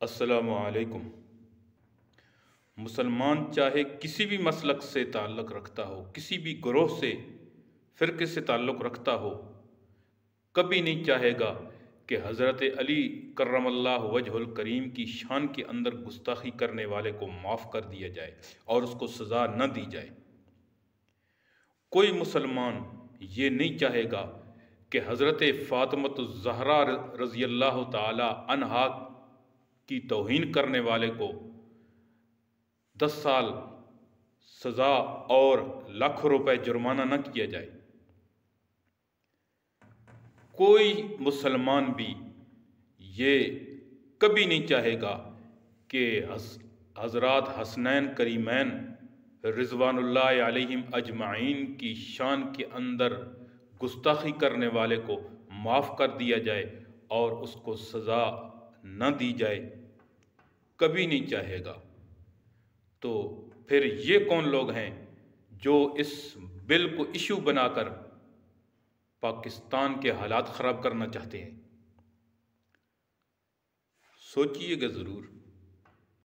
السلام علیکم۔ مسلمان چاہے کسی بھی مسلک سے تعلق رکھتا ہو، کسی بھی گروہ سے، فرقے سے تعلق رکھتا ہو، کبھی نہیں چاہے گا کہ حضرت علی کرم اللہ وجہ الکریم کی شان کے اندر گستاخی کرنے والے کو معاف کر دیا جائے اور اس کو سزا نہ دی جائے۔ کوئی مسلمان یہ نہیں چاہے گا کہ حضرت فاطمۃ الزہرا رضی اللہ تعالی عنہا کی توہین کرنے والے کو 10 سال سزا اور لاکھوں روپے جرمانہ نہ کیا جائے۔ کوئی مسلمان بھی یہ کبھی نہیں چاہے گا کہ حضرات حسنین کریمین رضوان اللہ علیہم اجمعین کی شان کے اندر گستاخی کرنے والے کو معاف کر دیا جائے اور اس کو سزا نہ دی جائے، کبھی نہیں چاہے گا۔ تو پھر یہ کون لوگ ہیں جو اس بل کو ایشو بنا کر پاکستان کے حالات خراب کرنا چاہتے ہیں؟ سوچئے گا ضرور۔